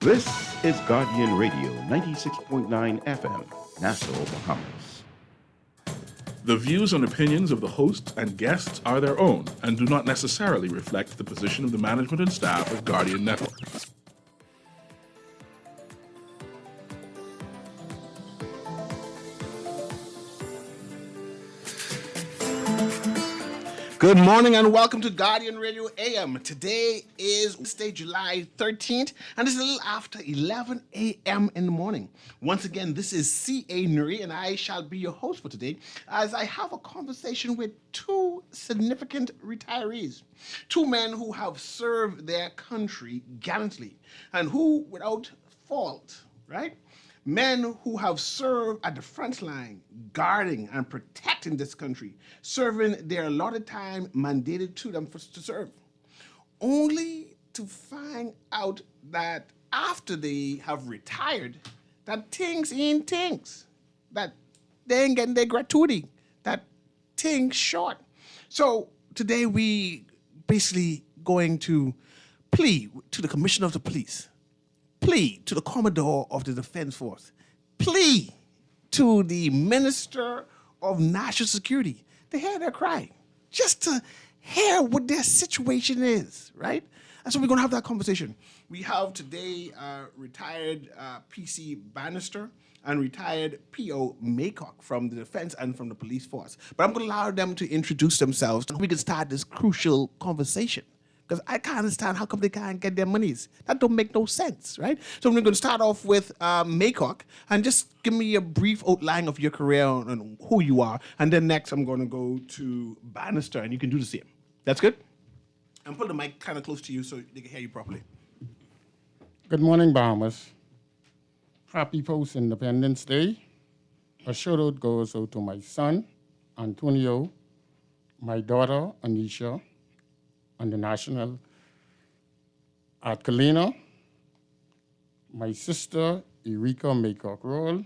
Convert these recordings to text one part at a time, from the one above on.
This is Guardian Radio 96.9 FM, Nassau, Bahamas. The views and opinions of the hosts and guests are their own and do not necessarily reflect the position of the management and staff of Guardian Network. Good morning and welcome to Guardian Radio AM. Today is Wednesday, July 13th, and it's a little after 11 a.m. in the morning. Once again, this is C.A. Newry, and I shall be your host for today as I have a conversation with two significant retirees, two men who have served their country gallantly and who, without fault, right? Men who have served at the front line, guarding and protecting this country, serving their allotted time mandated to them to serve, only to find out that after they have retired, that things ain't things, that they ain't getting their gratuity, that things short. So today we basically going to plea to the Commissioner of the Police, plea to the Commodore of the Defense Force, plea to the Minister of National Security to hear their cry, just to hear what their situation is, right? And so we're going to have that conversation. We have today retired PC Bannister and retired PO Maycock from the Defense and from the Police Force. But I'm going to allow them to introduce themselves so we can start this crucial conversation. Because I can't understand how come they can't get their monies. That don't make no sense, right? So we're going to start off with Maycock, and just give me a brief outline of your career and who you are. And then next I'm going to go to Bannister, and you can do the same. That's good? And put the mic kind of close to you so they can hear you properly. Good morning, Bahamas. Happy Post-Independence Day. A shout-out goes out to my son, Antonio, my daughter, Anisha, on the National at Kalina, my sister, Erika Maycock Roll,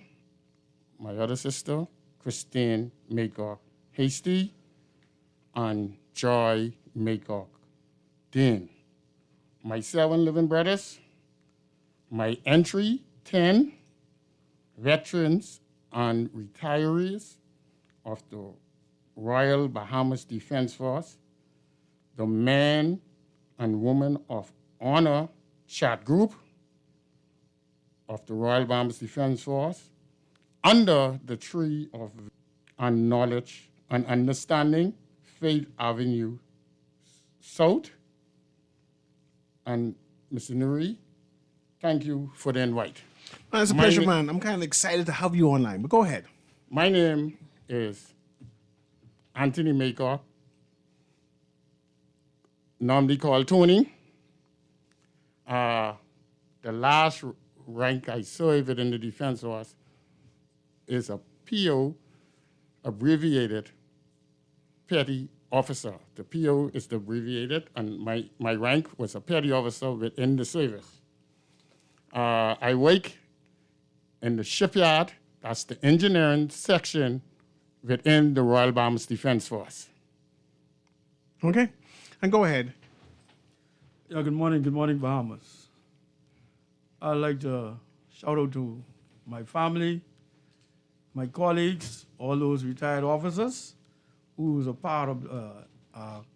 my other sister, Christine Maycock Hasty, and Joy Maycock Dean. My 7 living brothers, my entry 10 veterans and retirees of the Royal Bahamas Defense Force, the Man and Woman of Honor chat group of the Royal Bahamas Defense Force, under the tree of and knowledge and understanding, Faith Avenue South. And Mr. Newry, thank you for the invite. Man, it's a pleasure, man. I'm kind of excited to have you online, but go ahead. My name is Anthony Maycock, normally called Tony. The last rank I served in the Defense Force is a PO, abbreviated Petty Officer. The PO is the abbreviated, and my rank was a Petty Officer within the service. I work in the shipyard, that's the engineering section within the Royal Bahamas Defense Force. Okay, and go ahead. Yeah, good morning, Bahamas. I'd like to shout out to my family, my colleagues, all those retired officers who was a part of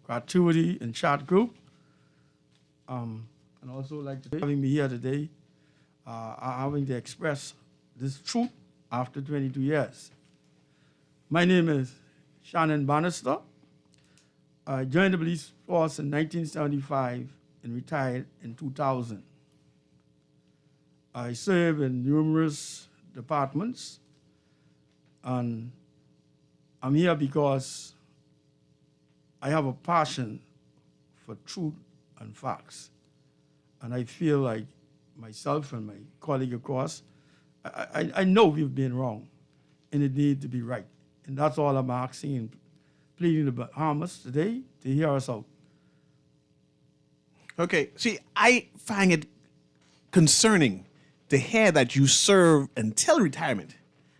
gratuity and chat group. And also like to having me here today, having to express this truth after 22 years. My name is Shannon Bannister. I joined the police force in 1975 and retired in 2000. I served in numerous departments, and I'm here because I have a passion for truth and facts. And I feel like myself and my colleague across, I know we've been wrong, and it needs to be right. And that's all I'm asking and pleading the Bahamas today to hear us out. Okay, see, I find it concerning to hear that you serve until retirement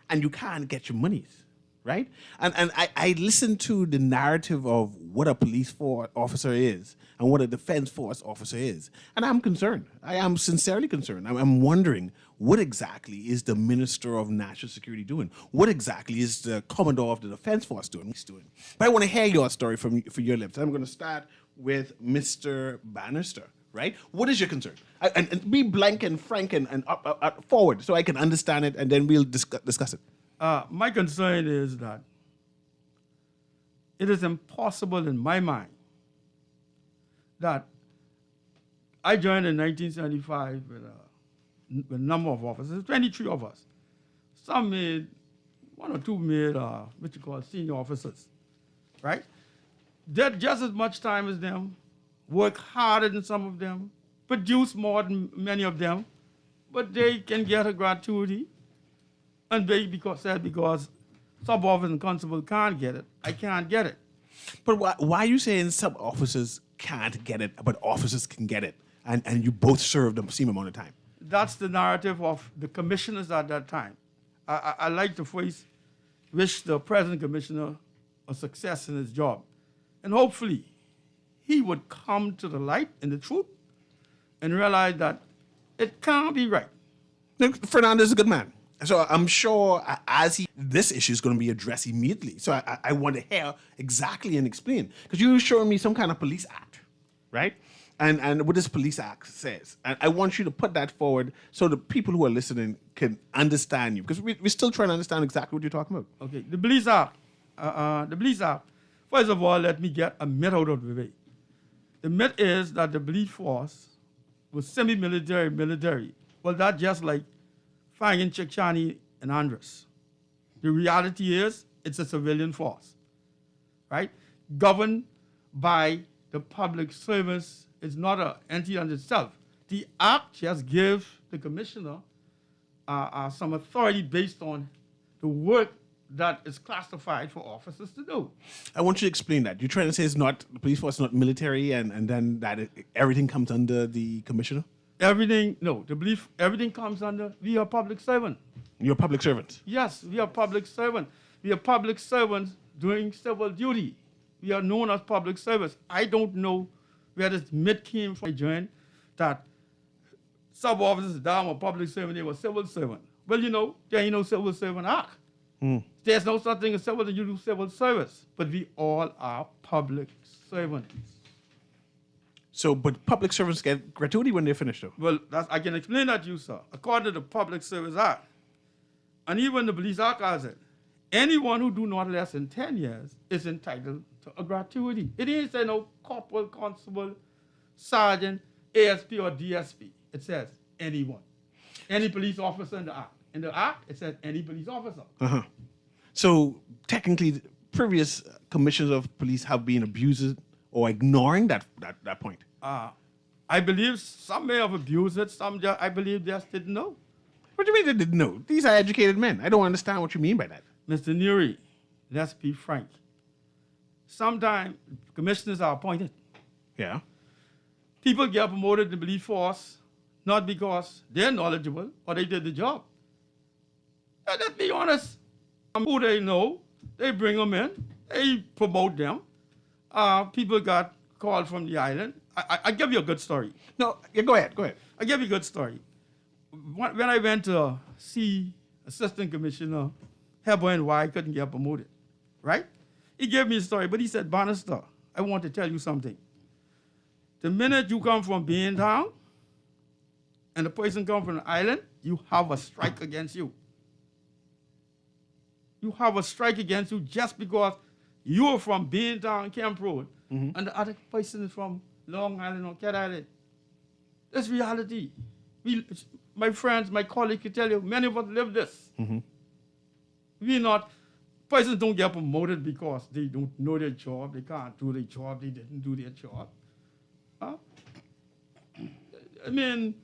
and you can't get your monies. right? And I listened to the narrative of what a police force officer is and what a defense force officer is. And I'm concerned. I am sincerely concerned. I'm wondering, what exactly is the Minister of National Security doing? What exactly is the Commodore of the Defense Force doing? But I want to hear your story from your lips. I'm going to start with Mr. Bannister, right? What is your concern? And be blank and frank and up forward so I can understand it, and then we'll discuss it. My concern is that it is impossible in my mind that I joined in 1975 with a number of officers, 23 of us. Some made, one or two made what you call senior officers, right? Did just as much time as them, work harder than some of them, produce more than many of them, but they can get a gratuity. And because sub-officer and constable can't get it, I can't get it. But why are you saying sub-officers can't get it, but officers can get it, and you both serve the same amount of time? That's the narrative of the commissioners at that time. I like to wish the present commissioner a success in his job. And hopefully, he would come to the light and the truth and realize that it can't be right. Look, Fernando is a good man. So I'm sure this issue is going to be addressed immediately. So I want to hear exactly and explain. Because you're showing me some kind of police act, right? And what this police act says. And I want you to put that forward so the people who are listening can understand you. Because we're still trying to understand exactly what you're talking about. Okay, the police act. First of all, let me get a myth out of the way. The myth is that the police force was semi-military, military. Well, that's just like finding Chickchani and Andres. The reality is it's a civilian force, right? Governed by the public service. It's not an entity unto itself. The act just gives the commissioner some authority based on the work that is classified for officers to do. I want you to explain that. You're trying to say the police force is not military and then that everything comes under the commissioner? Everything comes under, we are public servants. You're public servants? Yes, we are public servants. We are public servants doing civil duty. We are known as public service. I don't know where this myth came from. I joined that sub-officers down were public servant, they were civil servant. Well, there ain't no civil servant act. There's no such thing as civil, and you do civil service. But we all are public servants. So, but public servants get gratuity when they're finished, though? Well, I can explain that to you, sir. According to the Public Service Act, and even the Police Act has it, anyone who do not less than 10 years is entitled to a gratuity. It ain't say no corporal, constable, sergeant, ASP, or DSP. It says anyone. Any police officer in the Act. In the Act, it says any police officer. Uh-huh. So, technically, previous commissioners of police have been abusing or ignoring that point. I believe some may have abused it, I believe just didn't know. What do you mean they didn't know? These are educated men. I don't understand what you mean by that. Mr. Newry, let's be frank. Sometimes commissioners are appointed. Yeah. People get promoted in the police force not because they're knowledgeable or they did the job. Let's be honest. Who they know, they bring them in, they promote them. People got called from the island. I give you a good story. No, yeah, go ahead. I give you a good story. When I went to see Assistant Commissioner Hepburn why I couldn't get promoted, right? He gave me a story, but he said, Bannister, I want to tell you something. The minute you come from being town and the person comes from the island, you have a strike against you. You have a strike against you just because you're from being town, Camp Road, and the other person is from Long Island or Cat Island. That's reality. My friends, my colleagues can tell you, many of us live this. Persons don't get promoted because they don't know their job, they can't do their job, they didn't do their job. I mean,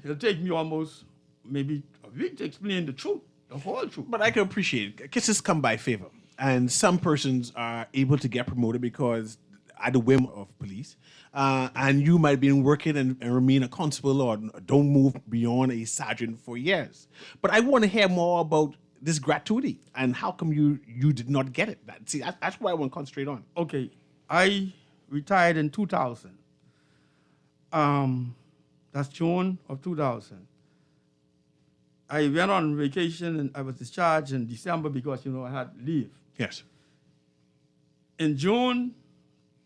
it'll take me almost maybe a week to explain the truth, the whole truth. But I can appreciate it. Kisses come by favor. And some persons are able to get promoted because at the whim of police. And you might be working and remain a constable or don't move beyond a sergeant for years. But I want to hear more about this gratuity, and how come you did not get it? That's what I want to concentrate on. Okay, I retired in 2000. That's June of 2000. I went on vacation and I was discharged in December because, I had leave. Yes. In June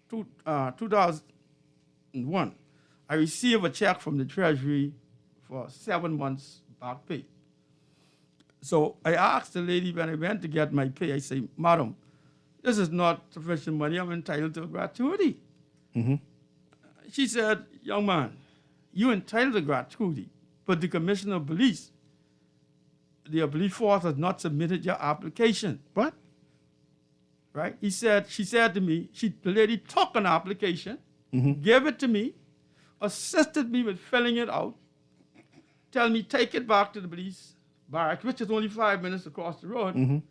2001, I received a check from the Treasury for 7 months back pay. So I asked the lady when I went to get my pay, I say, Madam, this is not sufficient money. I'm entitled to a gratuity. Mm-hmm. She said, young man, you're entitled to gratuity, but the Commissioner of Police, the police force has not submitted your application. What? Right? She said to me, the lady took an application, gave it to me, assisted me with filling it out, tell me take it back to the police barracks, which is only 5 minutes across the road,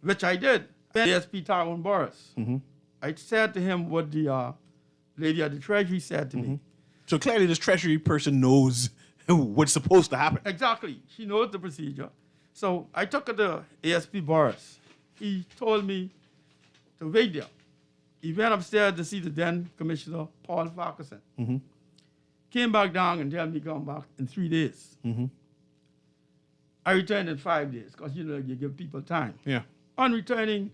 which I did. ASP Tyrone Boris. I said to him what the lady at the Treasury said to me. So clearly this Treasury person knows what's supposed to happen. Exactly. She knows the procedure. So I took her to ASP Boris. He told me to wait there. He went upstairs to see the then Commissioner, Paul Farquharson. Came back down and told me to come back in 3 days. I returned in 5 days because, you give people time. Yeah. On returning,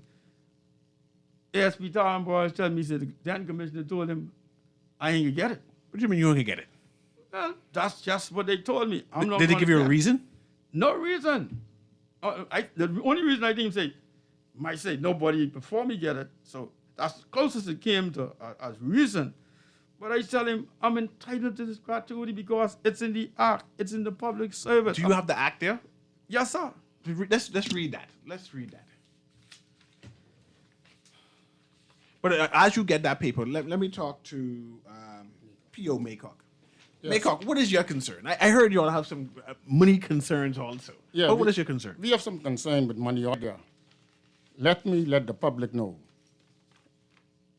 ASP Tyrone Boris told me, he said, the then Commissioner told him, I ain't going to get it. What do you mean you don't get it? Well, that's just what they told me. Did they give you a reason? No reason. The only reason I didn't say, might say nobody before me get it. So that's the closest it came to as reason. But I tell him I'm entitled to this gratuity because it's in the act. It's in the public service. Do you have the act there? Yes, sir. Let's read that. Let's read that. But as you get that paper, let me talk to P.O. Maycock. Yes. Maycock, what is your concern? I heard you all have some money concerns also. Yeah, but what is your concern? We have some concern with money order. Let me let the public know.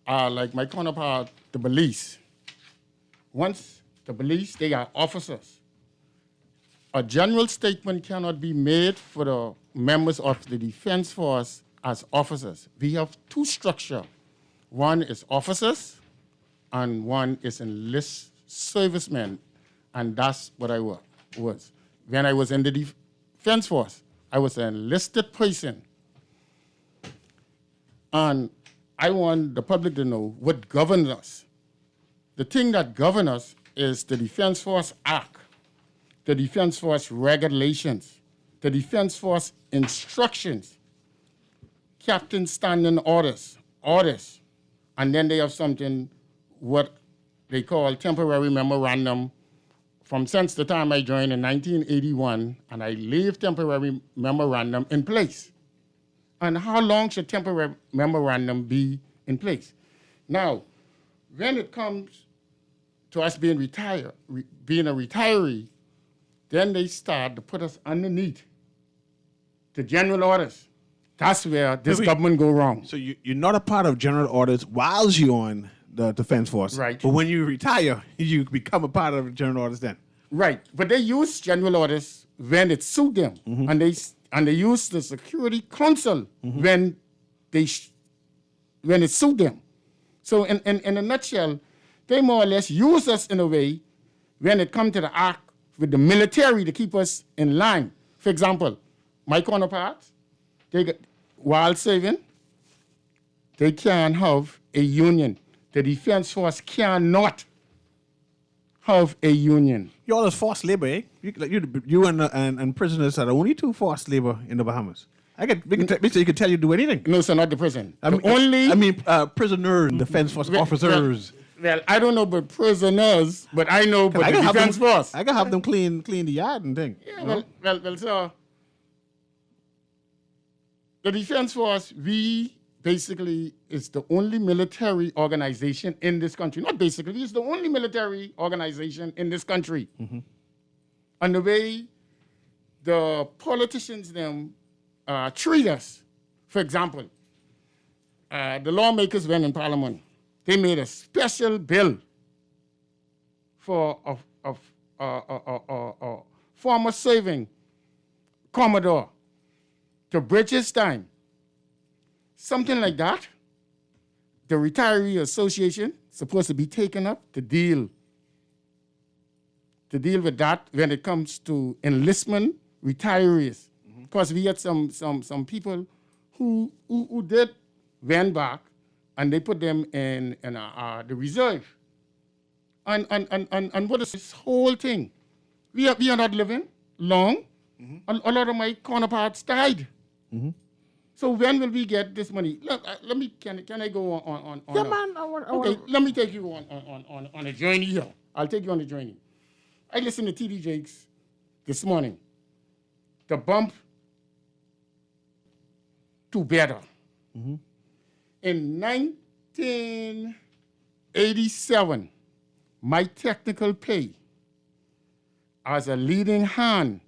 Like my counterpart, the police. Once the police, they are officers. A general statement cannot be made for the members of the defense force as officers. We have two structures. One is officers, and one is enlisted servicemen, and that's what I was. When I was in the defense force, I was an enlisted person. And I want the public to know what governs us. The thing that governs us is the Defense Force Act, the Defense Force regulations, the Defense Force instructions, captain standing orders, and then they have something what they call temporary memorandum from since the time I joined in 1981, and I leave temporary memorandum in place. And how long should temporary memorandum be in place? Now, when it comes to us being retired, being a retiree, then they start to put us underneath the general orders. That's where this government go wrong. So you're not a part of general orders while you're on the defense force. Right. But when you retire, you become a part of general orders then. Right. But they use general orders when it suits them. And they use the Security Council when it suits them. So in a nutshell, they more or less use us in a way when it comes to the act with the military to keep us in line. For example, my counterparts, while serving, they can have a union. The Defense Force cannot have a union. You all is forced labor, eh? You and prisoners are the only two forced labor in the Bahamas. You can tell you do anything. No, sir, not the prison. Prisoners, Defense Force officers. Well, I don't know about prisoners, but I know about the Defense Force. I can have them clean the yard and thing. Yeah, well, sir. The Defense Force, we basically is the only military organization in this country. Not basically, it's the only military organization in this country. And the way the politicians them treat us, for example, the lawmakers went in Parliament. They made a special bill for a former serving Commodore. to bridge his time. Something like that, the Retiree Association is supposed to be taken up to deal with that when it comes to enlistment retirees. Because we had some people who went back and they put them in the reserve. And what is this whole thing? We are not living long. A lot of my counterparts died. So when will we get this money? Let me. Can I go on? Yeah, man. Okay, let me take you on a journey here. I'll take you on a journey. I listened to TD Jakes this morning. The bump to better. In 1987, my technical pay as a leading hand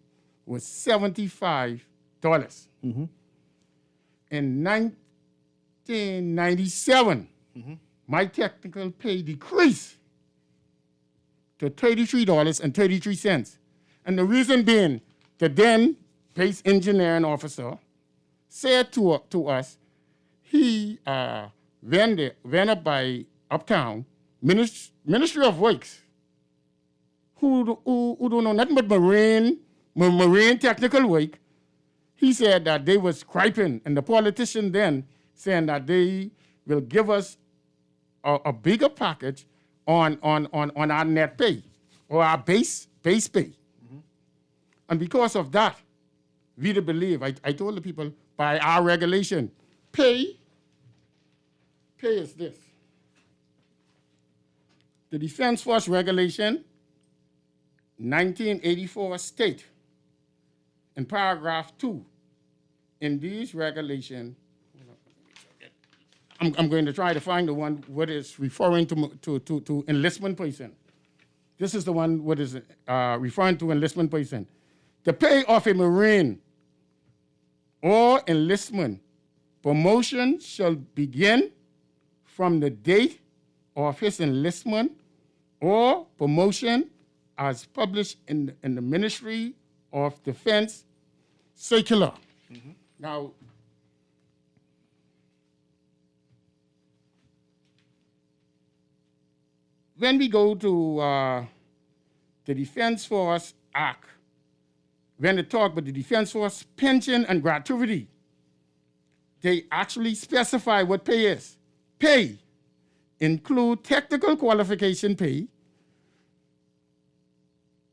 was $75. In 1997, my technical pay decreased to $33.33. And the reason being, the then base engineering officer said to us, he went up by Uptown, Ministry of Works, who don't know nothing but marine technical work. He said that they was griping, and the politician then saying that they will give us a bigger package on our net pay or our base pay. And because of that, we did believe, I told the people, by our regulation, pay is this. The Defense Force Regulation 1984 state in paragraph 2 in these regulations, I'm going to try to find the one what is referring to enlistment person. This is the one what is referring to enlistment person. The pay of a Marine or enlistment promotion shall begin from the date of his enlistment or promotion as published in the Ministry of Defense circular. Now, when we go to the Defense Force Act, when they talk about the Defense Force pension and gratuity, they actually specify what pay is. Pay include technical qualification pay,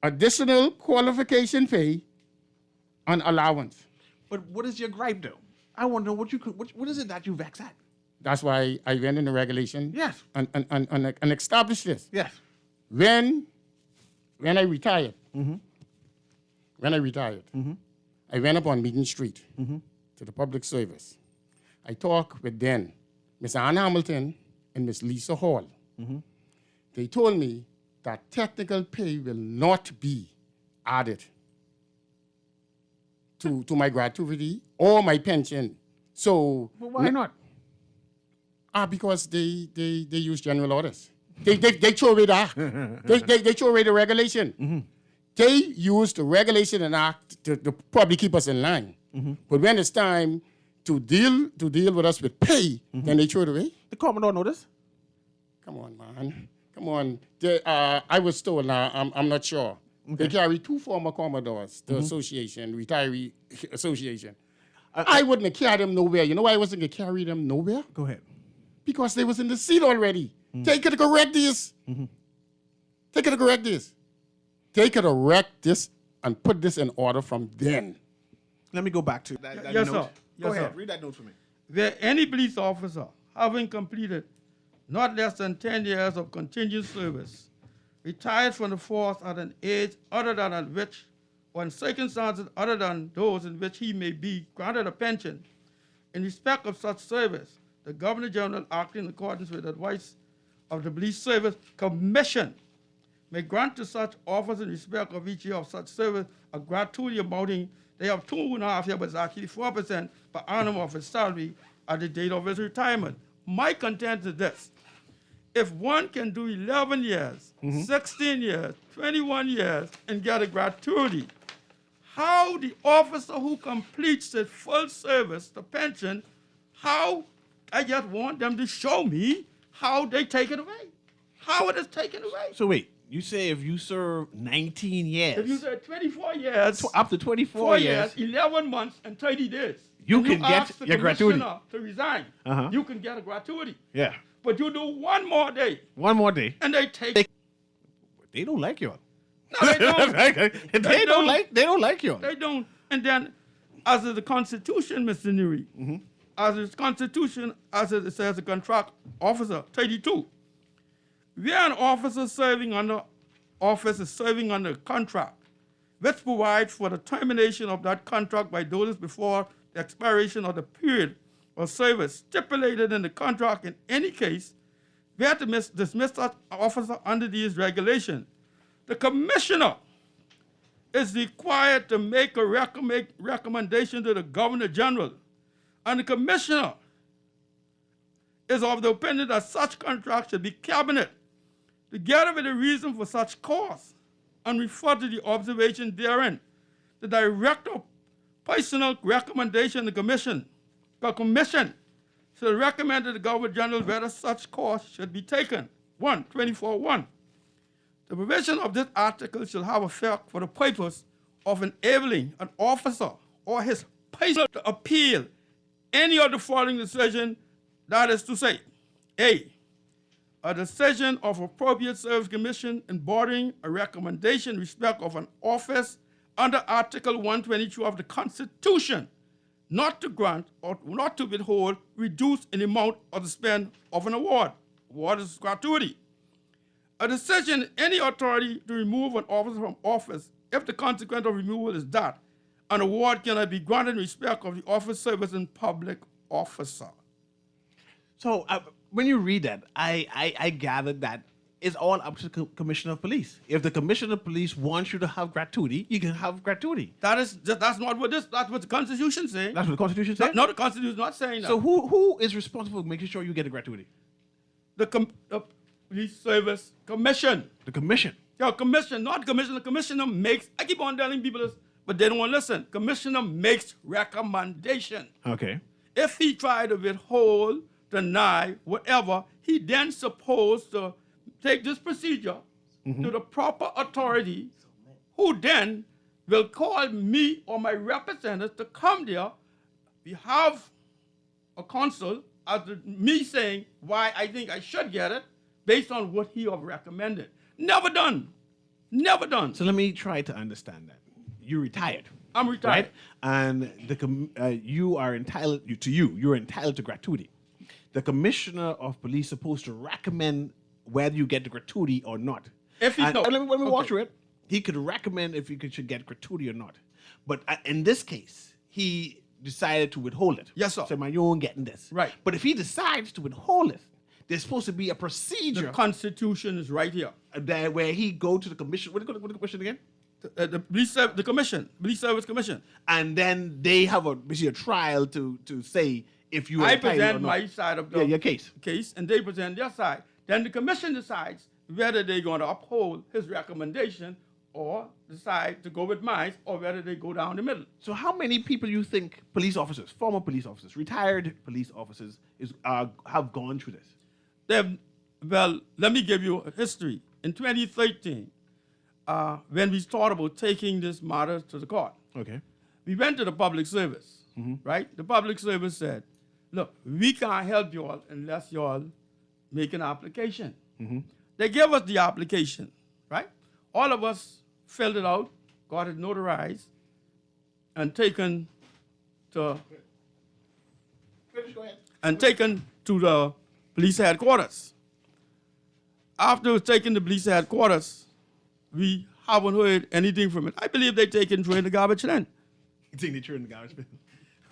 additional qualification pay, and allowance. But what is your gripe, though? I want to know what is it that you vex at? That's why I went in the regulation. Yes. And established this. Yes. When I retired, I went up on Meeting Street to the public service. I talked with then Miss Ann Hamilton and Miss Lisa Hall. They told me that technical pay will not be added to my gratuity or my pension. So Well, why not? Because they use general orders. They throw away that. they throw away the regulation. They use the regulation and act to probably keep us in line. But when it's time to deal with us with pay, then they throw it away. The Commodore notice. Come on, man. Come on. I was told now, I'm not sure. They carry 2 former Commodores, the association, retiree association. I wouldn't have carried them nowhere. You know why I wasn't going to carry them nowhere? Go ahead. Because they was in the seat already. They could correct this. They could correct this. They could erect this and put this in order from then. Let me go back to that Yes, note. sir. Go Yes, ahead. sir. Read that note for me. Where any police officer having completed not less than 10 years of contingent service, retired from the force at an age other than at which, or in circumstances other than those in which he may be granted a pension, in respect of such service, the Governor General, acting in accordance with advice of the Police Service Commission, may grant to such officers in respect of each year of such service a gratuity amounting, they have 2.5 years, but it's actually 4% per annum of his salary at the date of his retirement. My content is this. If one can do 11 years, 16 years, 21 years, and get a gratuity, how the officer who completes his full service, the pension, how I just want them to show me how they take it away. How it is taken away. So wait, you say if you serve 19 years, If you say 24 years, up to 24 years, 11 months, and 30 days, you and can get ask the your gratuity. commissioner to resign, Uh-huh. you can get a gratuity. Yeah. But you do one more day, One more day. and they take. They don't like you. No, they don't. They don't like you. They don't. And then, as is the Constitution, Mr. Newry, as is Constitution, as it says, the contract officer, 32. Where an officer serving under office is serving under a contract, which provides for the termination of that contract by those before the expiration of the period of service stipulated in the contract in any case, where to dismiss that officer under these regulations, the commissioner is required to make a recommendation to the Governor General, and the commissioner is of the opinion that such contract should be cabinet, together with the reason for such course, and refer to the observation therein. The director personal recommendation the commission should recommend to the Governor General whether such course should be taken. 24.1. The provision of this article shall have effect for the purpose of enabling an officer or his person to appeal any of the following decision, that is to say, A, a decision of appropriate service commission embodying a recommendation in respect of an office under Article 122 of the Constitution, not to grant or not to withhold, reduce in amount or the spend of an award. Award is gratuity. A decision in any authority to remove an officer from office if the consequence of removal is that an award cannot be granted in respect of the office service and public officer. So when you read that, I gathered that it's all up to the commissioner of police. If the commissioner of police wants you to have gratuity, you can have gratuity. That's not what that's what the Constitution says. That's what the Constitution says? No, the Constitution is not saying that. So who is responsible for making sure you get a gratuity? The Police Service Commission. The commission. Yeah, commission, not commissioner. The commissioner makes, I keep on telling people this, but they don't want to listen. Commissioner makes recommendation. Okay. If he try to withhold, deny, whatever, he then supposed to take this procedure to the proper authority, who then will call me or my representative to come there. We have a counsel as me saying why I think I should get it based on what he have recommended. Never done. Never done. So let me try to understand that. You're retired. I'm retired. Right? And you are entitled you're entitled to gratuity. The commissioner of police is supposed to recommend whether you get the gratuity or not. If he Let me walk through it. He could recommend if you should get gratuity or not. But in this case, he decided to withhold it. Yes, sir. So, man, you ain't getting this. Right. But if he decides to withhold it, there's supposed to be a procedure The Constitution is right here. where he go to the commission. What is the commission again? The commission, Police Service Commission. And then they have basically a trial to say if you are I entitled or present not. my side of the your case. and they present their side. Then the commission decides whether they're going to uphold his recommendation or decide to go with mine, or whether they go down the middle. So how many people you think police officers, former police officers, retired police officers have gone through this? Well, let me give you a history. In 2013, when we thought about taking this matter to the court, Okay. we went to the public service, right? The public service said, look, we can't help you all unless you all make an application. They gave us the application, right? All of us filled it out, got it notarized, and taken to the police headquarters. After it was taken to police headquarters, we haven't heard anything from it. I believe they taken it in the garbage then. You think they threw in the garbage bin?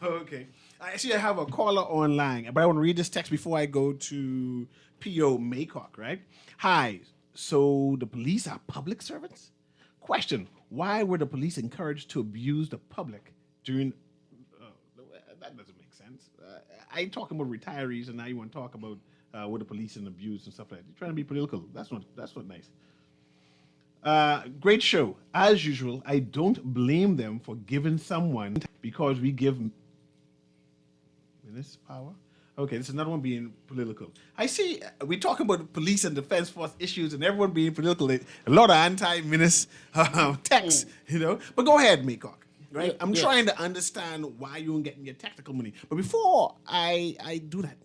Okay. I see I have a caller online, but I want to read this text before I go to P.O. Maycock, right? Hi. So the police are public servants? Question. Why were the police encouraged to abuse the public during... that doesn't make sense. I ain't talking about retirees, and now you want to talk about what the police and abuse and stuff like that. You're trying to be political. That's not nice. Great show. As usual, I don't blame them for giving someone because we give ministers power. Okay, this is another one being political. I see we talking about police and defense force issues and everyone being political. A lot of anti-minister texts, But go ahead, Maycock. Right? I'm trying to understand why you ain't getting your tactical money. But before I do that,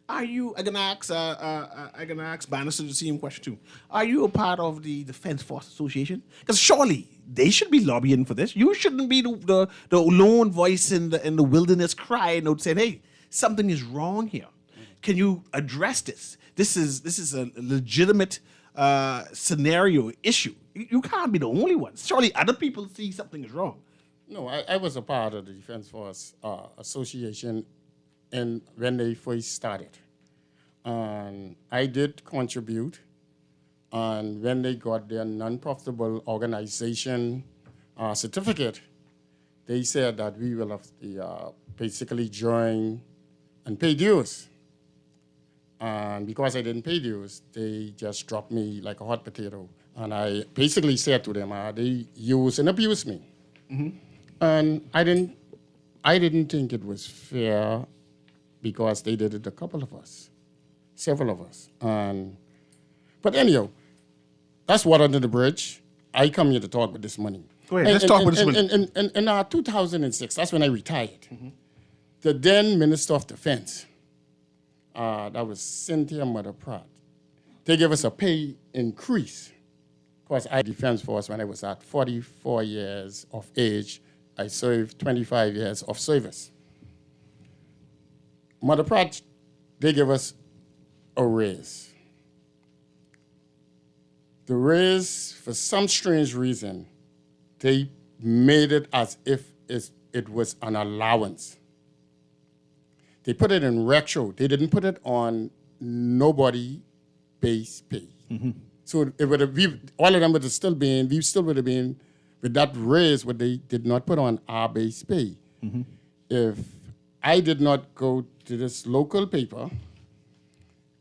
I'm gonna ask Bannister the same question too. Are you a part of the Defense Force Association? Because surely they should be lobbying for this. You shouldn't be the lone voice in the wilderness crying out saying, "Hey, something is wrong here. Can you address this? This is a legitimate scenario issue. You can't be the only one. Surely other people see something is wrong." No, I was a part of the Defense Force Association and when they first started. And I did contribute. And when they got their non-profitable organization certificate, they said that we will have to basically join and pay dues. And because I didn't pay dues, they just dropped me like a hot potato. And I basically said to them, they use and abuse me. Mm-hmm. And I didn't think it was fair because they did it to a couple of us, several of us. But anyhow, that's water under the bridge. I come here to talk about this money. Go ahead, let's talk about this money. In 2006, that's when I retired. Mm-hmm. The then Minister of Defense, that was Cynthia Mother Pratt, they gave us a pay increase. Because I Defense Force when I was at 44 years of age. I served 25 years of service. Mother Pratt, they gave us a raise. The raise, for some strange reason, they made it as if it was an allowance. They put it in retro. They didn't put it on nobody base pay. Mm-hmm. So it would have, all of them would have still been, we still would have been with that raise what they did not put on our base pay. Mm-hmm. If I did not go to this local paper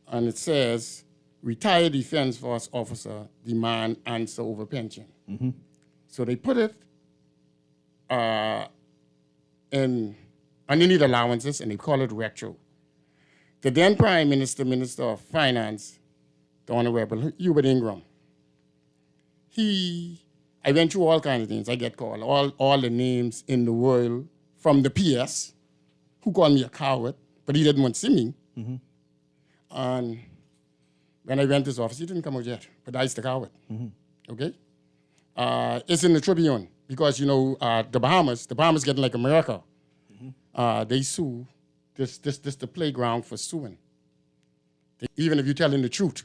and it says, retired Defense Force officer demand answer over pension. Mm-hmm. So they put it in underneath allowances and they call it retro. The then Prime Minister, Minister of Finance, the Honorable Hubert Ingram, I went through all kinds of things. I get called, all the names in the world from the PS, who called me a coward, but he didn't want to see me. Mm-hmm. And when I went to his office, he didn't come out yet, but I's the coward. Mm-hmm. Okay? It's in the Tribune because, the Bahamas getting like America. Mm-hmm. They sue. This the playground for suing. Even if you're telling the truth.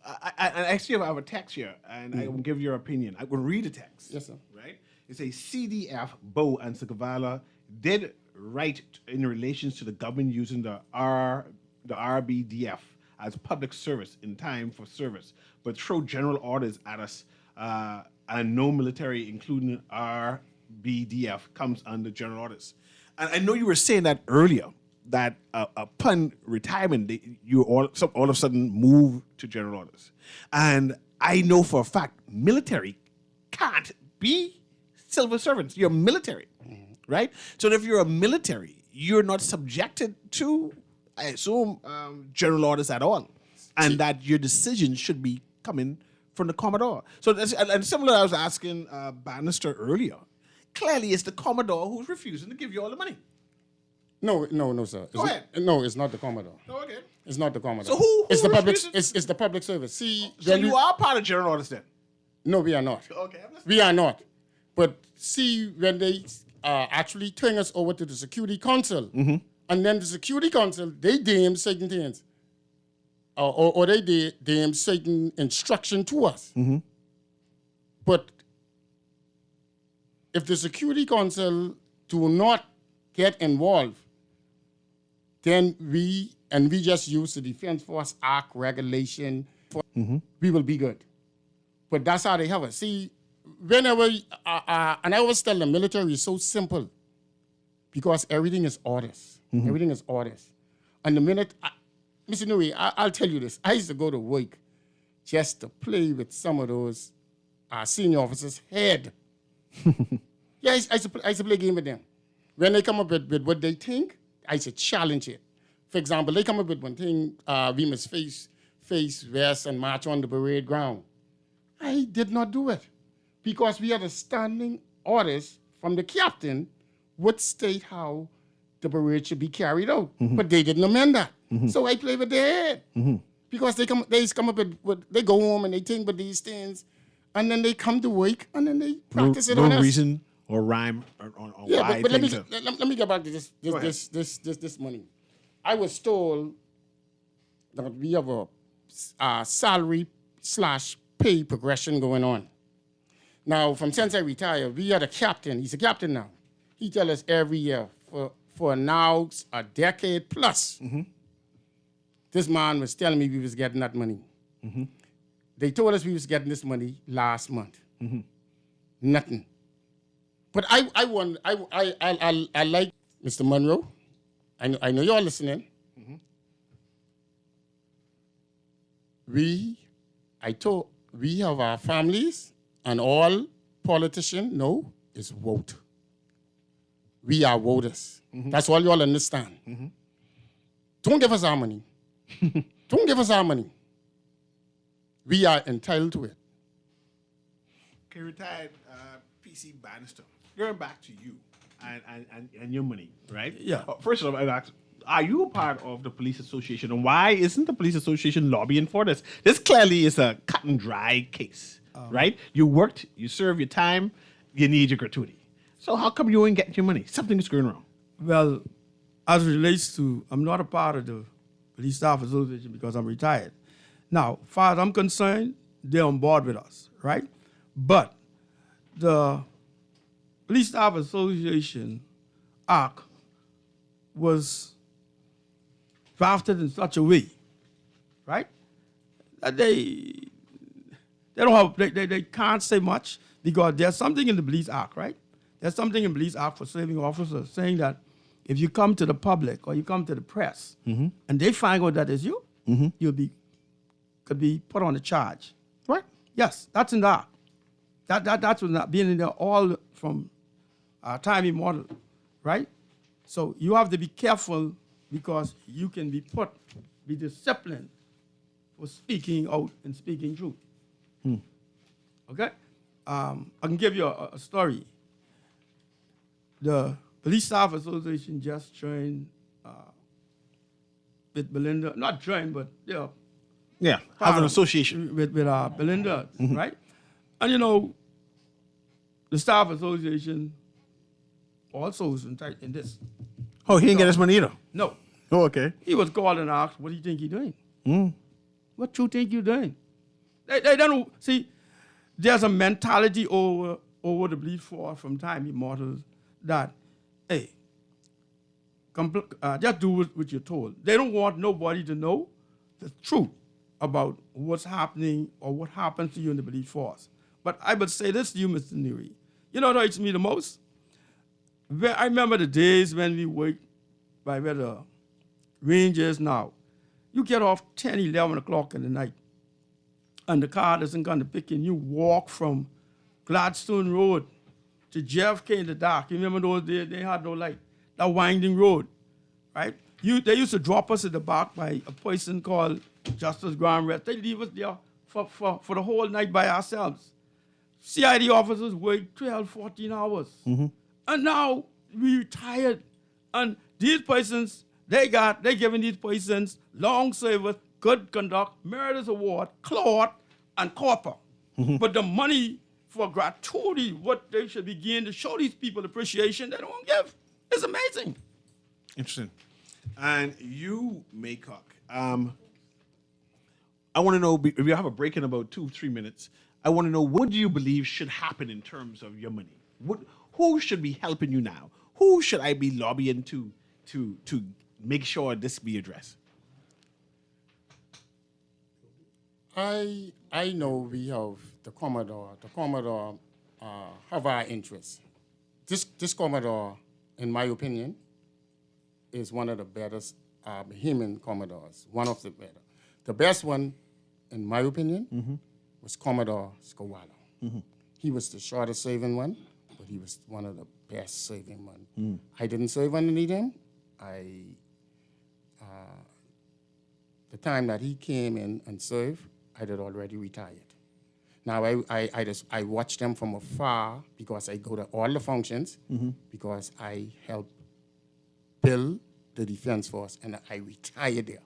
I actually have a text here, and I will give your opinion. I will read the text. Yes, sir. Right? It says CDF, Bo, and Sakavala did right in relation to the government using the RBDF as public service in time for service, but throw general orders at us, and no military, including RBDF, comes under general orders. And I know you were saying that earlier, that upon retirement, you all of a sudden move to general orders. And I know for a fact, military can't be civil servants. You're military, right? So if you're a military, you're not subjected to, I assume, general orders at all. And that your decisions should be coming from the Commodore. So and similar, I was asking Bannister earlier. Clearly, it's the Commodore who's refusing to give you all the money. No, sir. Go ahead. No, it's not the Commodore. Oh, okay. It's not the Commodore. So who it's the public. refuses? It's the public service. See, So you are part of general orders then? No, we are not. Okay. We are not. But see, when they actually turn us over to the Security Council, mm-hmm. and then the Security Council, they deem certain things, or they deem certain instruction to us. Mm-hmm. But if the Security Council do not get involved, then we just use the Defense Force Act regulation, mm-hmm. we will be good. But that's how they have it. See, whenever, and I always tell the military is so simple because everything is orders. Mm-hmm. Everything is orders. And the minute, Mr. Newry, I'll tell you this. I used to go to work just to play with some of those senior officer's head. Yeah, I used to play a game with them. When they come up with what they think, I used to challenge it. For example, they come up with one thing, we must face west and march on the parade ground. I did not do it because we had a standing orders from the captain would state how the parade should be carried out. But they didn't amend that. So I play with their head. Because they come up with, they go home and they think about these things, and then they come to work and then they practice it on us. No reason or rhyme on why but let me get back to this money. I was told that we have a salary / pay progression going on. Now, since I retired, we had a captain. He's a captain now. He tells us every year for now a decade plus. This man was telling me we was getting that money. They told us we was getting this money last month. Nothing. But I like Mr. Monroe. I know you're listening. We have our families, and all politicians know is vote. We are voters. That's all you all understand. Don't give us our money. Don't give us our money. We are entitled to it. Okay, retired PC Bannister, going back to you and your money, right? Yeah. First of all, I'd ask, are you a part of the police association, and why isn't the police association lobbying for this? This clearly is a cut and dry case, right? You worked, you served your time, you need your gratuity. So how come you ain't getting your money? Something is going wrong. Well, as it relates to, I'm not a part of the Police Staff Association because I'm retired. Now, as far as I'm concerned, they're on board with us, right? But the Police Staff Association Act was drafted in such a way, right, that they can't say much because there's something in the Police Act, right? There's something in the Police Act for serving officers saying that if you come to the public or you come to the press and they find out that it's you, could be put on a charge. Right? Yes, that's in the Act. That's not being in there all from time immemorial, right? So you have to be careful because you can be disciplined for speaking out and speaking truth. Okay? I can give you a story. The Police Staff Association just joined with Belinda, not joined, but Yeah, have an association. with Belinda, right? And you know, the Staff Association also is in this. Oh, he didn't get his money either? No. Oh, okay. He was called and asked, what do you think you're doing? What you think you're doing? They don't see. There's a mentality over the police force from time immemorial that, hey, just do what you're told. They don't want nobody to know the truth about what's happening or what happens to you in the police force. But I would say this to you, Mr. Newry. You know what hurts me the most? I remember the days when we worked by where the range is now. You get off 10, 11 o'clock in the night, and the car doesn't come to pick you, and you walk from Gladstone Road to JFK in the dark. You remember those days? They had no light. That winding road, right? They used to drop us at the back by a person called Justice Graham Rest. They leave us there for the whole night by ourselves. CID officers work 12, 14 hours. And now we retired. And these persons, they giving these persons long service, good conduct, Meritus Award, Claude, and Corporal. But the money for gratuity, what they should begin to show these people appreciation, they don't give. It's amazing. Interesting. And you, Maycock, I want to know, we have a break in about 2-3 minutes. I want to know, what do you believe should happen in terms of your money? Who should be helping you now? Who should I be lobbying to make sure this be addressed? I know we have the Commodore. The Commodore have our interests. This Commodore, in my opinion, is one of the best human Commodores. One of the better. The best one, in my opinion, was Commodore Scowalla. He was the shortest serving one, but he was one of the best serving one. I didn't serve underneath him. The time that he came in and served, I had already retired. Now I watched them from afar because I go to all the functions because I help build the Defense Force and I retired there.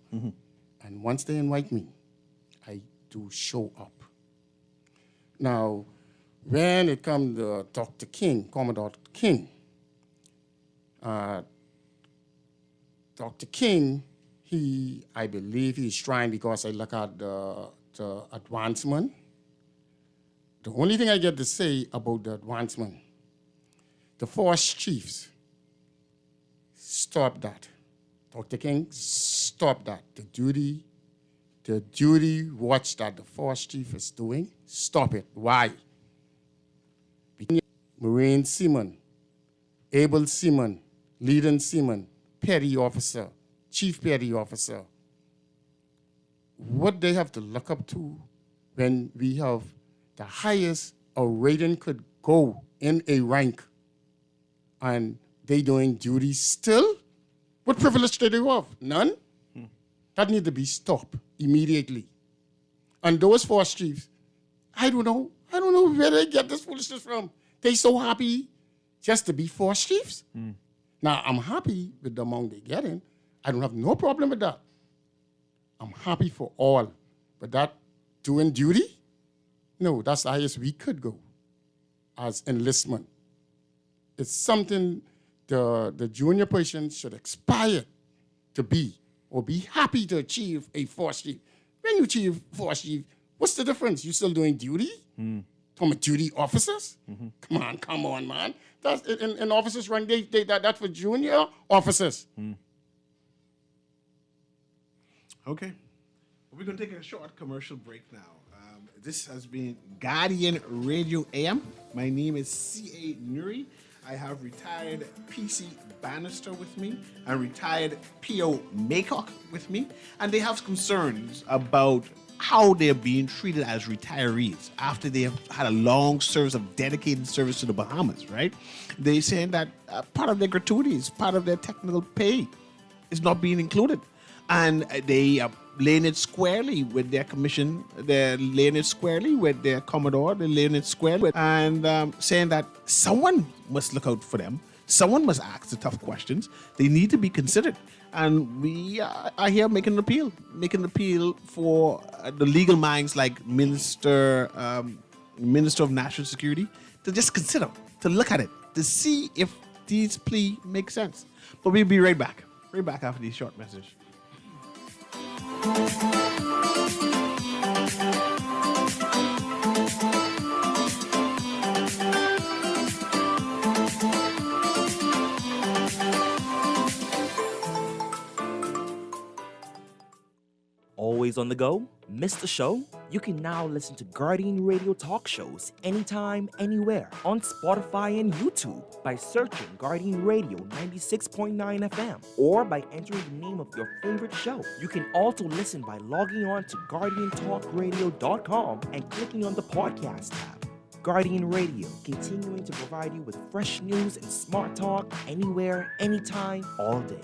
And once they invite me, I do show up. Now, when it comes to Dr. King, Commodore King, Dr. King, I believe he's trying because I look at the advancement. The only thing I get to say about the advancement, the force chiefs, stop that. Dr. King, stop that. The duty watch that the force chief is doing, stop it. Why? Marine seaman, able seaman, leading seaman, petty officer, chief petty officer. What they have to look up to when we have the highest a rating could go in a rank and they doing duty still? What privilege do they have? None? That need to be stopped immediately. And those force chiefs, I don't know where they get this foolishness from. They so happy just to be force chiefs. Now, I'm happy with the amount they're getting. I don't have no problem with that. I'm happy for all. But that doing duty? No, that's the highest we could go as enlistment. It's something the junior person should aspire to be or be happy to achieve a force chief. When you achieve force chief, what's the difference? You still doing duty? From a duty officers? Come on, man. That's in officers rank, that's for junior officers. Okay. We're going to take a short commercial break now. This has been Guardian Radio AM. My name is C.A. Newry. I have retired PC Bannister with me and retired P.O. Maycock with me. And they have concerns about how they're being treated as retirees after they have had a long service of dedicated service to the Bahamas, right? They're saying that part of their gratuities, part of their technical pay is not being included. And they are laying it squarely with their commission. They're laying it squarely with their Commodore. They're laying it squarely and saying that someone must look out for them. Someone must ask the tough questions. They need to be considered. And we are here making an appeal for the legal minds like Minister of National Security to just consider, to look at it, to see if these plea make sense. But we'll be right back after this short message. Always on the go? Missed the show? You can now listen to Guardian Radio talk shows anytime, anywhere on Spotify and YouTube by searching Guardian Radio 96.9 FM or by entering the name of your favorite show. You can also listen by logging on to GuardianTalkRadio.com and clicking on the podcast tab. Guardian Radio, continuing to provide you with fresh news and smart talk anywhere, anytime, all day.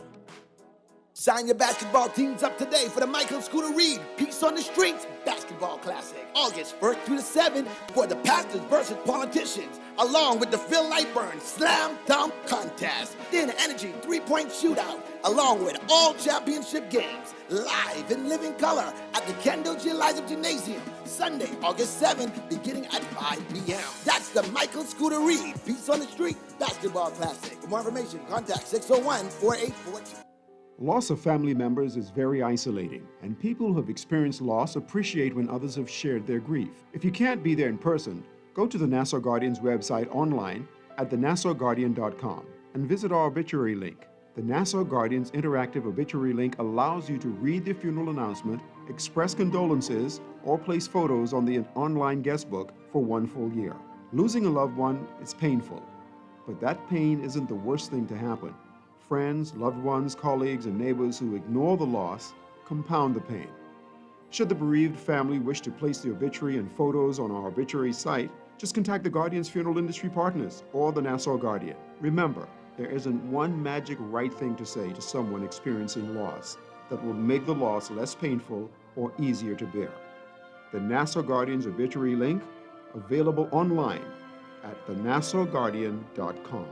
Sign your basketball teams up today for the Michael Scooter Reed Peace on the Streets Basketball Classic. August 1st through the 7th for the pastors versus politicians, along with the Phil Lightburn Slam Dunk Contest. Then Energy 3-point shootout, along with all championship games, live in living color at the Kendall G. Liza Gymnasium, Sunday, August 7th, beginning at 5 p.m. That's the Michael Scooter Reed Peace on the Street Basketball Classic. For more information, contact 601-4842. Loss of family members is very isolating, and people who have experienced loss appreciate when others have shared their grief. If you can't be there in person, go to the Nassau Guardian's website online at thenassauguardian.com and visit our obituary link. The Nassau Guardian's interactive obituary link allows you to read the funeral announcement, express condolences, or place photos on the online guest book for 1 full year. Losing a loved one is painful, but that pain isn't the worst thing to happen. Friends, loved ones, colleagues, and neighbors who ignore the loss compound the pain. Should the bereaved family wish to place the obituary and photos on our obituary site, Just contact the Guardian's funeral industry partners or the Nassau Guardian. Remember, there isn't one magic right thing to say to someone experiencing loss that will make the loss less painful or easier to bear. The Nassau Guardian's obituary link, available online at thenassauguardian.com.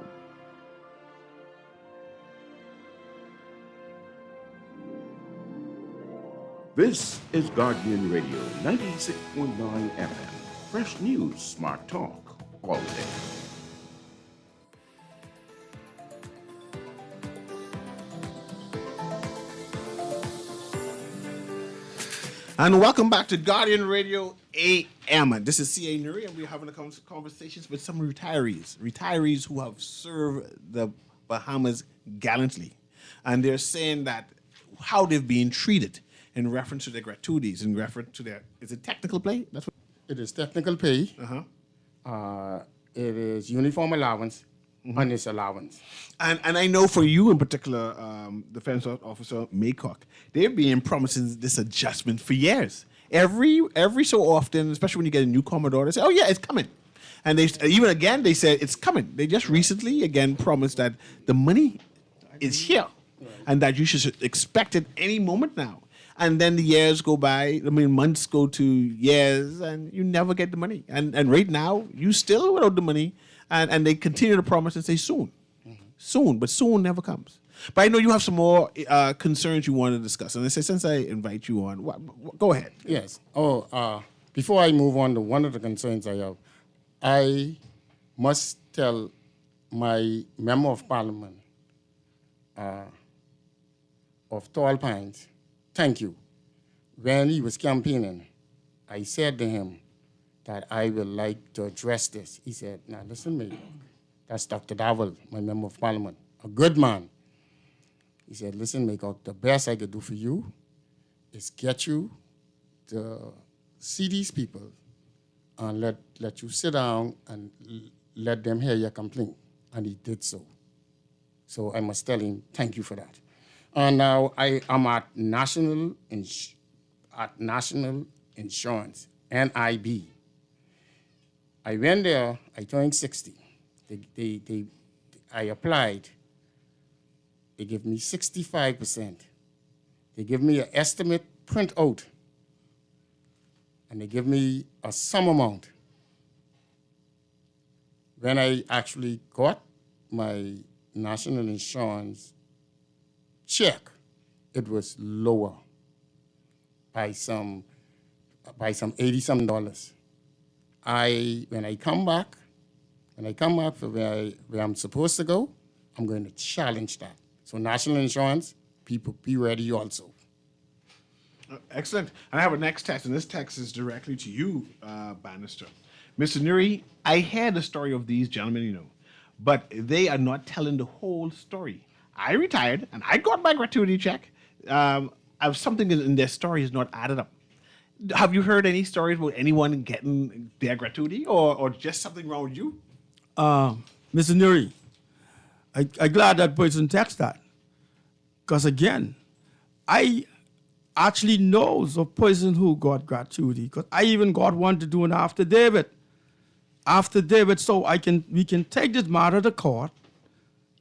This is Guardian Radio 96.9 FM. Fresh news, smart talk, all day. And welcome back to Guardian Radio AM. This is C.A. Newry, and we're having a conversations with some retirees who have served the Bahamas gallantly. And they're saying that how they've been treated in reference to their gratuities, in reference to their, is it technical pay? That's what. It is technical pay. It is uniform allowance, and it's allowance. And I know for you in particular, Defense Officer Maycock, they've been promising this adjustment for years. Every so often, especially when you get a new Commodore, they say, "Oh yeah, it's coming," and they said it's coming. They just recently again promised that the money is here, and that you should expect it any moment now. And then the years go by. I mean, months go to years, and you never get the money. And right now, you still without the money, and they continue to promise and say soon, soon, but soon never comes. But I know you have some more concerns you want to discuss, and I say since I invite you on, go ahead. Yes. Before I move on to one of the concerns I have, I must tell my Member of Parliament of Tall Pines, thank you. When he was campaigning, I said to him that I would like to address this. He said, "Now listen, mate, that's Dr. Dowell, my Member of Parliament, a good man." He said, "Listen, Maycock, the best I could do for you is get you to see these people and let you sit down and let them hear your complaint." And he did so. So I must tell him, thank you for that. And now I am at National Insurance, NIB. I went there, I turned 60. I applied. They give me 65%. They give me an estimate print out. And they give me a sum amount. When I actually got my national insurance check, it was lower by some $80-some. When I come back for where I'm supposed to go, I'm going to challenge that. So national insurance, people be ready also. Excellent. And I have a next text, and this text is directly to you, Bannister. Mr. Newry, I heard the story of these gentlemen, but they are not telling the whole story. I retired, and I got my gratuity check. Something in their story is not added up. Have you heard any stories about anyone getting their gratuity, or just something wrong with you? Mr. Newry, I'm glad that person texted that. Because again, I actually knows a person who got gratuity. Because I even got one to do an affidavit. So we can take this matter to court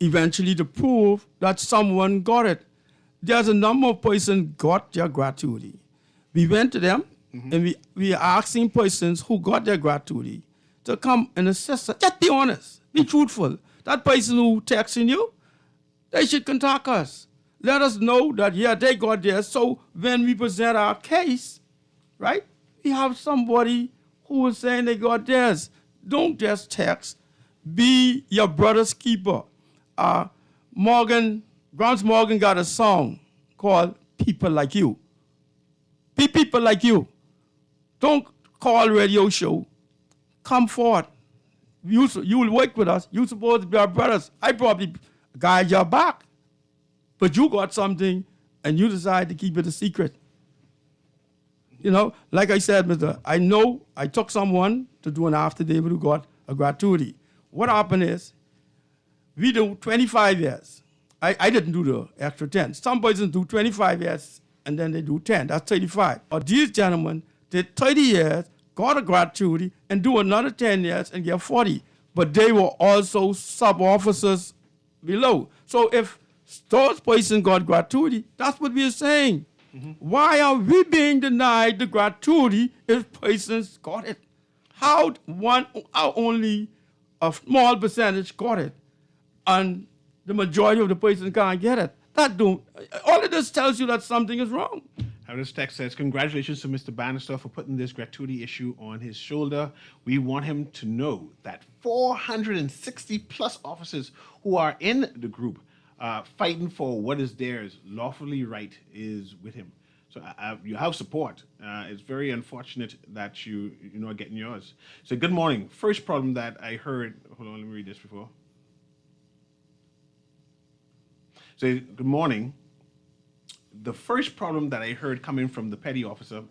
eventually to prove that someone got it. There's a number of persons got their gratuity. We went to them and we are asking persons who got their gratuity to come and assist us. Just be honest, be truthful. That person who texting you, they should contact us. Let us know that, yeah, they got theirs. So when we present our case, right, we have somebody who is saying they got theirs. Don't just text. Be your brother's keeper. Grants Morgan got a song called People Like You. Be people like you. Don't call radio show. Come forward. You will work with us. You're supposed to be our brothers. I probably guide your back. But you got something and you decide to keep it a secret. Like I said, I know I took someone to do an affidavit who got a gratuity. What happened is, we do 25 years. I didn't do the extra 10. Some persons do 25 years and then they do 10. That's 35. But these gentlemen did 30 years, got a gratuity and do another 10 years and get 40. But they were also sub-officers below. So if those persons got gratuity, that's what we're saying. Why are we being denied the gratuity if persons got it? How only a small percentage got it, and the majority of the persons can't get it? All of this tells you that something is wrong. This text says, congratulations to Mr. Bannister for putting this gratuity issue on his shoulder. We want him to know that 460 plus officers who are in the group fighting for what is theirs lawfully right is with him. So you have support. It's very unfortunate that you're not getting yours. So good morning. First problem that I heard, hold on, let me read this before. So good morning. The first problem that I heard coming from the petty officer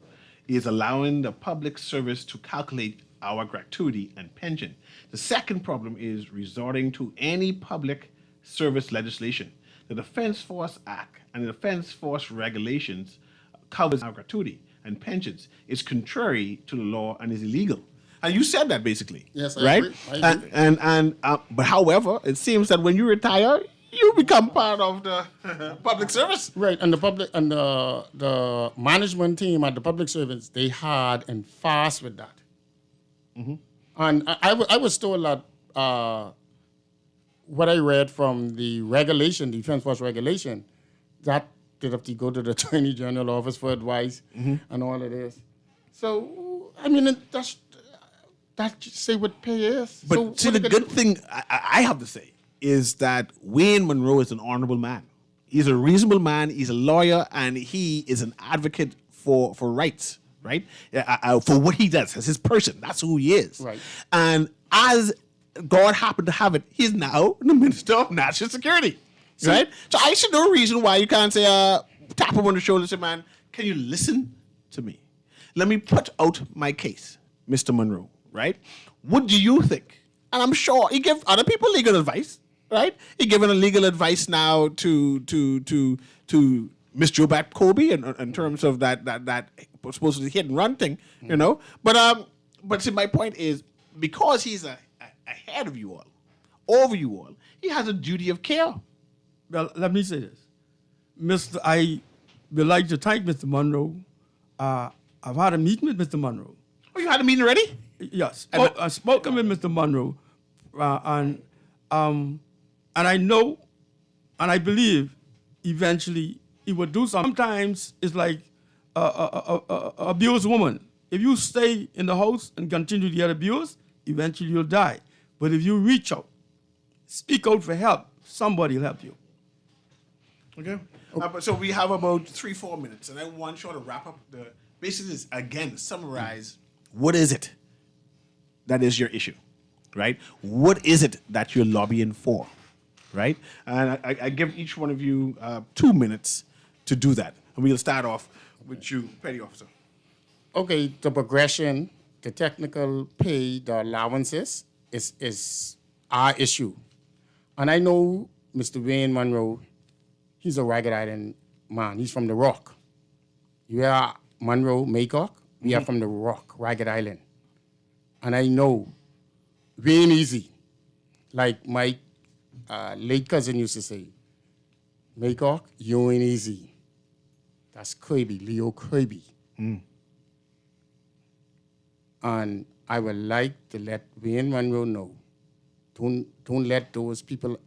is allowing the public service to calculate our gratuity and pension. The second problem is resorting to any public service legislation. The Defense Force Act and the Defense Force regulations covers our gratuity and pensions. It's contrary to the law and is illegal. And you said that basically. Yes, I right? agree. I agree. But however, it seems that when you retire, you become part of the public service. Right, and the management team at the public service, they hard and fast with that. And I was told that what I read from the regulation, Defense Force regulation, that they have to go to the Attorney General office for advice and all of this. So, I mean, that say what pay is. But so see, the good thing I have to say is that Wayne Monroe is an honorable man. He's a reasonable man. He's a lawyer, and he is an advocate for rights, right? For what he does as his person. That's who he is. Right. And as God happened to have it, he's now the Minister of National Security, right? So I see no reason why you can't say, tap him on the shoulder and say, man, can you listen to me? Let me put out my case, Mr. Monroe, right? What do you think? And I'm sure he give other people legal advice, right? He given a legal advice now to Miss Jobat Kobe in terms of that supposedly hit and run thing, you know. But see, my point is because he's ahead of you all, over you all, he has a duty of care. Well, let me say this. I would like to thank Mr. Monroe. I've had a meeting with Mr. Monroe. Oh, you had a meeting already? Yes. I spoken with Mr. Monroe, and I know, and I believe, eventually he would do something. Sometimes it's like a abused woman. If you stay in the house and continue to get abused, eventually you'll die. But if you reach out, speak out for help, somebody will help you. Okay. So we have about 3-4 minutes, and I want you to wrap up basically this, again, summarize what is it that is your issue, right? What is it that you're lobbying for, right? And I give each one of you 2 minutes to do that. And we'll start off with you, Petty Officer. Okay, the progression, the technical pay, the allowances is our issue. And I know Mr. Wayne Monroe, he's a Ragged Island man. He's from the Rock. You are Monroe, Maycock. We are from the Rock, Ragged Island. And I know we ain't easy. Like my late cousin used to say, Maycock, you ain't easy. That's Kirby, Leo Kirby. And I would like to let Wayne Monroe know, don't let those people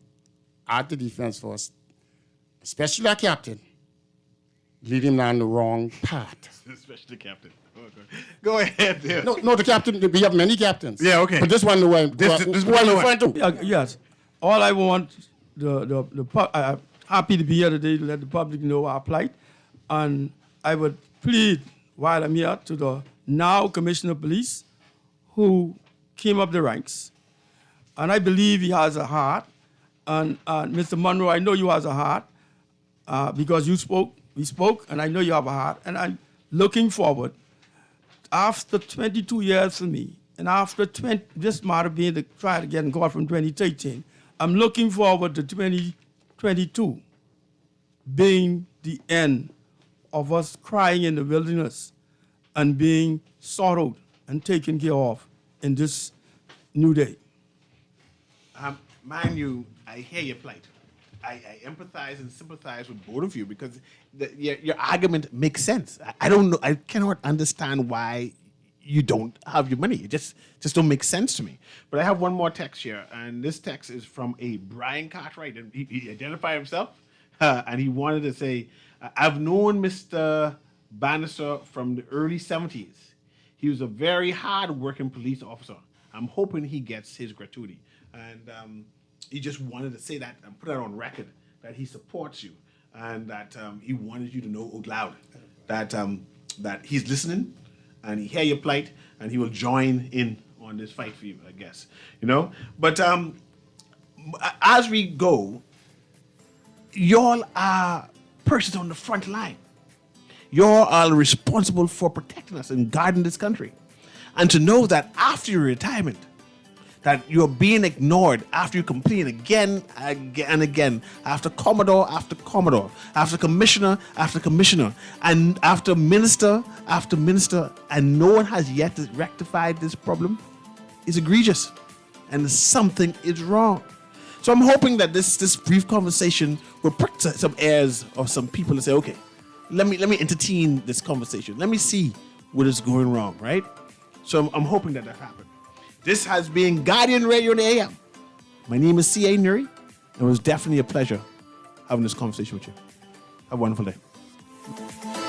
at the Defense Force, especially our captain, lead him down the wrong path. Especially the captain. Oh, go ahead. Yeah. No, the captain, we have many captains. Yeah, okay. But this one, who I'm referring to. Yes. All I want, I'm happy to be here today to let the public know our plight. And I would plead, while I'm here, to the now Commissioner of Police, who came up the ranks. And I believe he has a heart. And Mr. Monroe, I know you has a heart because we spoke, and I know you have a heart. And I'm looking forward, after 22 years for me, and after this matter being the try to get in court from 2013, I'm looking forward to 2022 being the end of us crying in the wilderness and being sorrowed and taken care of in this new day. Mind you, I hear your plight. I empathize and sympathize with both of you because your argument makes sense. I don't know. I cannot understand why you don't have your money. It just don't make sense to me. But I have one more text here, and this text is from a Brian Cartwright, and he identified himself, and he wanted to say, I've known Mr. Bannister from the early 70s. He was a very hard-working police officer. I'm hoping he gets his gratuity. And he just wanted to say that and put that on record, that he supports you, and that he wanted you to know out loud that he's listening, and he hear your plight, and he will join in on this fight for you, I guess. But as we go, y'all are persons on the front line. Y'all are responsible for protecting us and guarding this country. And to know that after your retirement, that you're being ignored after you complain again and again, after Commodore after Commodore, after Commissioner after Commissioner, and after Minister after Minister, and no one has yet rectified this problem, is egregious, and something is wrong. So I'm hoping that this brief conversation will prick some ears of some people to say, okay, let me entertain this conversation. Let me see what is going wrong, right? So I'm hoping that happens. This has been Guardian Radio in the AM. My name is C.A. Newry, and it was definitely a pleasure having this conversation with you. Have a wonderful day.